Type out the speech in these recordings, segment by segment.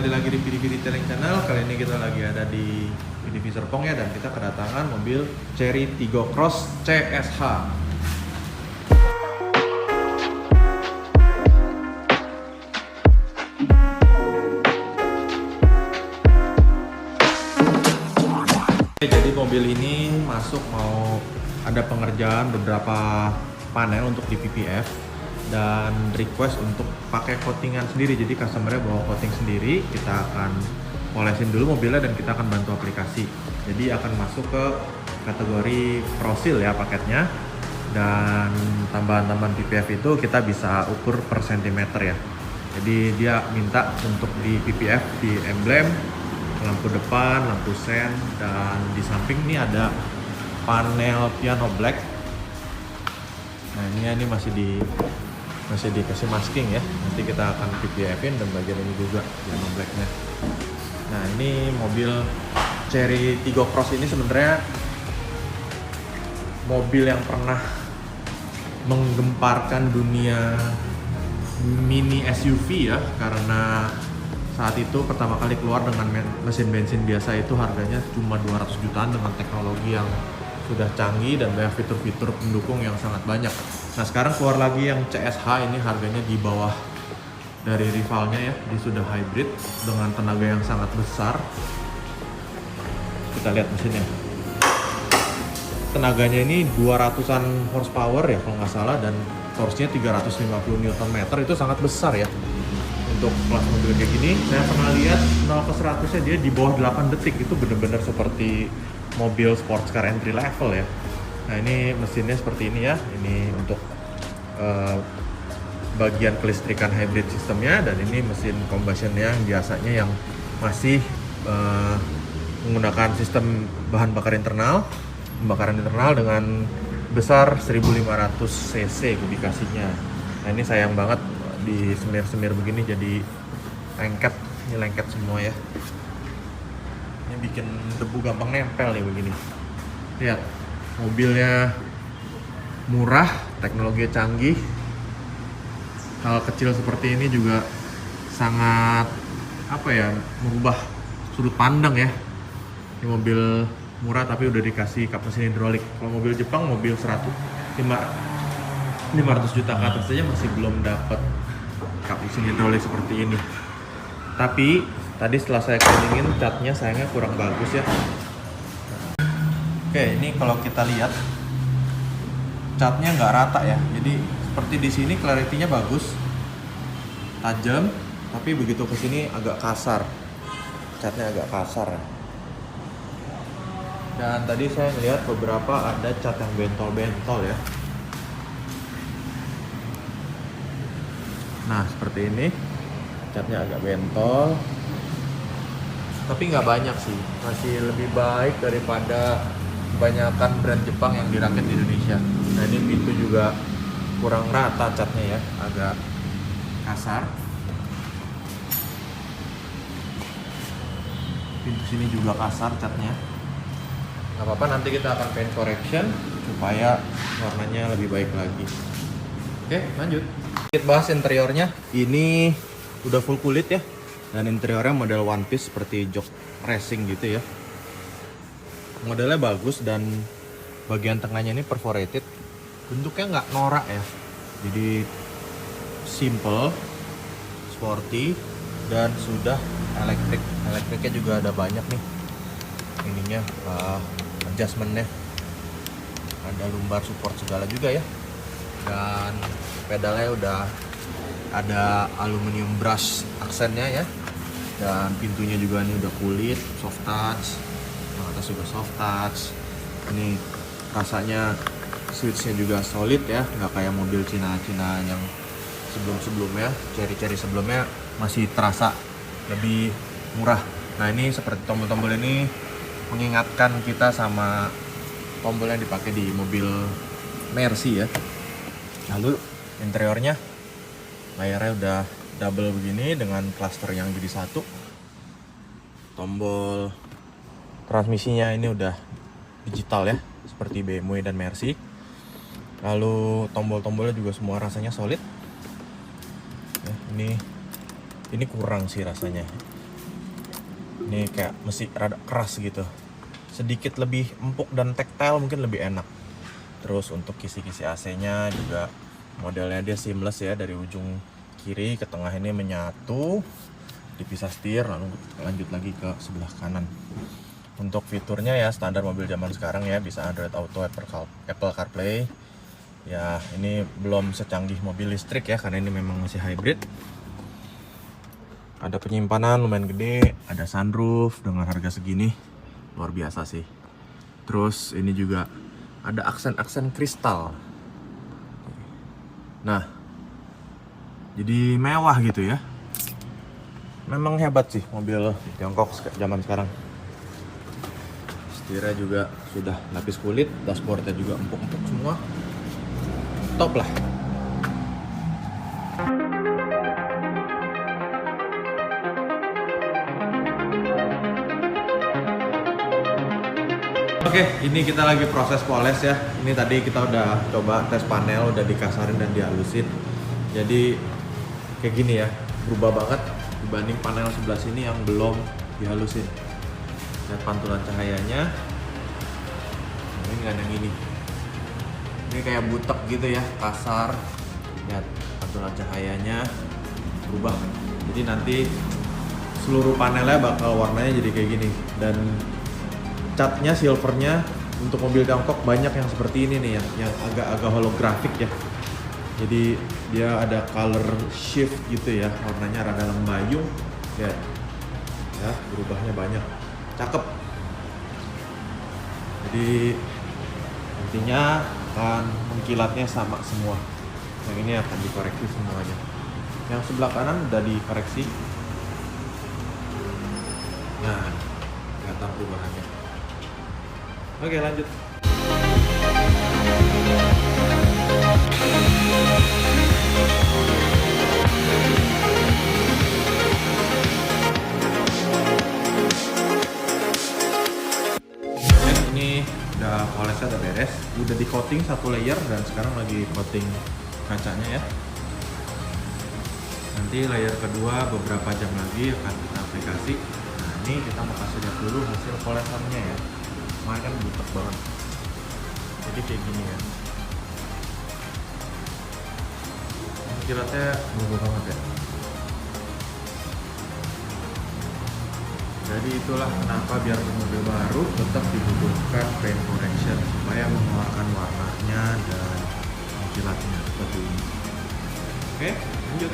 kembali lagi di PDV Detailing Channel. Kali ini kita lagi ada di PDV Serpong ya, dan kita kedatangan mobil Chery Tiggo Cross CSH. Jadi mobil ini masuk mau ada pengerjaan beberapa panel untuk di PPF dan request untuk pakai coatingan sendiri. Jadi customernya bawa coating sendiri, kita akan polesin dulu mobilnya dan kita akan bantu aplikasi. Jadi akan masuk ke kategori Prosil ya paketnya, dan tambahan-tambahan PPF itu kita bisa ukur per sentimeter ya. Jadi dia minta untuk di PPF di emblem, lampu depan, lampu sen, dan di samping ini ada panel piano black. Nah ini masih dikasih masking ya, nanti kita akan PPF-in dan bagian ini juga piano blacknya. Nah ini mobil Chery Tiggo Cross ini sebenarnya mobil yang pernah menggemparkan dunia mini SUV ya, karena saat itu pertama kali keluar dengan mesin bensin biasa itu harganya cuma 200 jutaan dengan teknologi yang sudah canggih dan banyak fitur-fitur pendukung yang sangat banyak. Nah sekarang keluar lagi yang CSH, ini harganya di bawah dari rivalnya ya, dia sudah hybrid dengan tenaga yang sangat besar. Kita lihat mesinnya, tenaganya ini 200-an horsepower ya kalau nggak salah, dan torsinya 350 Nm, itu sangat besar ya untuk kelas mobil kayak gini. Saya pernah lihat 0 ke 100-nya dia di bawah 8 detik, itu bener-bener seperti mobil sports car entry level ya. Nah ini mesinnya seperti ini ya, ini untuk bagian kelistrikan hybrid sistemnya, dan ini mesin combustion yang biasanya yang masih menggunakan sistem bahan bakar internal, pembakaran internal dengan besar 1500 cc kubikasinya. Nah ini sayang banget di semir-semir begini jadi lengket, ini lengket semua ya. Ini bikin debu gampang nempel nih begini. Lihat, mobilnya murah, teknologi canggih. Hal kecil seperti ini juga sangat merubah sudut pandang ya. Ini mobil murah tapi udah dikasih kap mesin hidrolik. Kalau mobil Jepang, mobil 500 juta ke atas saja masih belum dapat kap mesin hidrolik seperti ini. Tapi tadi setelah saya cleaningin, catnya sayangnya kurang bagus ya. Oke, ini kalau kita lihat catnya nggak rata ya. Jadi seperti di sini clarity-nya bagus, tajam, tapi begitu ke sini agak kasar. Catnya agak kasar. Dan tadi saya melihat beberapa ada cat yang bentol-bentol ya. Nah seperti ini, catnya agak bentol, tapi nggak banyak sih, masih lebih baik daripada kebanyakan brand Jepang yang dirakit di Indonesia. Nah ini pintu juga kurang rata catnya ya, agak kasar. Pintu sini juga kasar catnya. Nggak apa-apa, nanti kita akan paint correction supaya warnanya lebih baik lagi. Oke, lanjut. Kita bahas interiornya. Ini udah full kulit ya, dan interiornya model one piece seperti jok racing gitu ya. Modelnya bagus dan bagian tengahnya ini perforated. Bentuknya nggak norak ya, jadi simple, sporty, dan sudah elektrik. Elektriknya juga ada banyak nih ininya, adjustmentnya, ada lumbar support segala juga ya, dan pedalnya udah ada aluminium brush aksennya ya, dan pintunya juga ini udah kulit, soft touch, yang atas juga soft touch. Ini rasanya switchnya juga solid ya, nggak kayak mobil Cina-Cina yang sebelumnya, Chery sebelumnya masih terasa lebih murah. Nah ini seperti tombol-tombol ini mengingatkan kita sama tombol yang dipakai di mobil Mercy ya. Lalu interiornya, layarnya udah double begini dengan cluster yang jadi satu. Tombol transmisinya ini udah digital ya, seperti BMW dan Mercy. Lalu tombol-tombolnya juga semua rasanya solid. Ini kurang sih rasanya. Ini kayak mesin rada keras gitu. Sedikit lebih empuk dan tactile, mungkin lebih enak. Terus untuk kisi-kisi AC-nya juga modelnya dia seamless ya, dari ujung kiri ke tengah ini menyatu, dipisah setir, lalu lanjut lagi ke sebelah kanan. Untuk fiturnya ya standar mobil zaman sekarang ya, bisa Android Auto, Apple CarPlay. Ya ini belum secanggih mobil listrik ya, karena ini memang masih hybrid. Ada penyimpanan lumayan gede, ada sunroof dengan harga segini, luar biasa sih. Terus ini juga ada aksen-aksen kristal. Nah, jadi mewah gitu ya. Memang hebat sih mobil Tiongkok zaman sekarang. Setirnya juga sudah lapis kulit, dashboardnya juga empuk-empuk semua. Top lah. Oke, ini kita lagi proses poles ya. Ini tadi kita udah coba tes panel, udah dikasarin dan dihalusin. Jadi kayak gini ya, berubah banget dibanding panel sebelah sini yang belum dihalusin. Lihat pantulan cahayanya. Nah, ini kan yang ini. Ini kayak butek gitu ya, kasar. Lihat pantulan cahayanya berubah. Jadi nanti seluruh panelnya bakal warnanya jadi kayak gini. Dan catnya, silvernya untuk mobil Tiongkok banyak yang seperti ini nih ya, yang agak-agak holografik ya. Jadi dia ada color shift gitu ya, warnanya rada lembayung ya, berubahnya banyak, cakep. Jadi intinya akan mengkilatnya sama semua. Yang ini akan dikoreksi semuanya. Yang sebelah kanan udah dikoreksi. Nah, kelihatan perubahannya. Oke, lanjut. Ini udah polesnya udah beres, udah di coating satu layer dan sekarang lagi coating kacanya ya. Nanti layer kedua beberapa jam lagi akan kita aplikasi. Nah, ini kita mau kasih lihat dulu hasil polesannya ya. Kemarin kan butek banget, jadi kayak gini ya. Kilatnya berubah banget ya. Jadi itulah kenapa biar mobil baru tetap dibutuhkan paint correction supaya mengeluarkan warnanya dan kilatnya seperti ini. Oke, lanjut.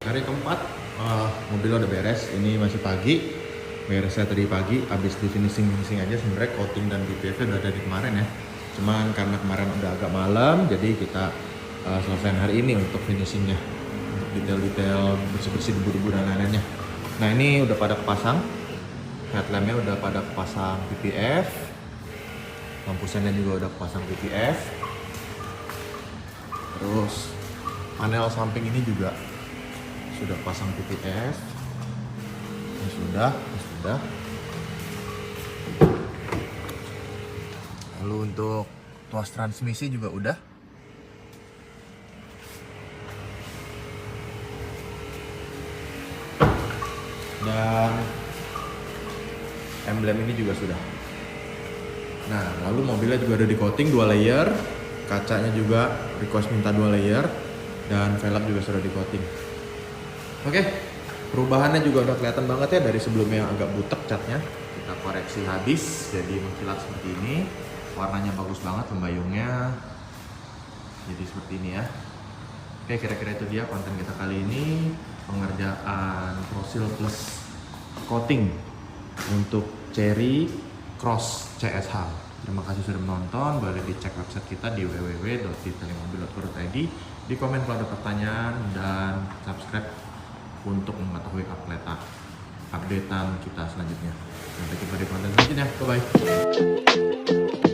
Hari keempat, mobil udah beres. Ini masih pagi, beresnya tadi pagi. Habis di finishing aja. Sebenarnya coating dan BPF udah ada di kemarin ya. Cuman karena kemarin udah agak malam, jadi kita selesaiin hari ini untuk finishingnya, untuk detail-detail bersih-bersih debu-debu dan lain-lainnya. Nah ini udah pada kepasang, headlampnya udah pada kepasang BPF, lampu sennya juga udah kepasang BPF. Terus panel samping ini juga sudah pasang PPF. Ini sudah. Lalu untuk tuas transmisi juga udah. Dan emblem ini juga sudah. Nah, lalu mobilnya juga udah di coating 2 layer, kacanya juga request minta 2 layer, dan velg juga sudah di coating. Oke, perubahannya juga udah kelihatan banget ya dari sebelumnya yang agak butek catnya. Kita koreksi habis jadi mengkilat seperti ini. Warnanya bagus banget, membayungnya jadi seperti ini ya. Oke, kira-kira itu dia konten kita kali ini, pengerjaan Prosil Plus coating untuk Chery Cross CSH. Terima kasih sudah menonton. Boleh dicek website kita di www.detailingmobil.co.id. Di komen kalau ada pertanyaan dan subscribe untuk mengetahui update updatean kita selanjutnya. Sampai jumpa di konten selanjutnya. Bye bye.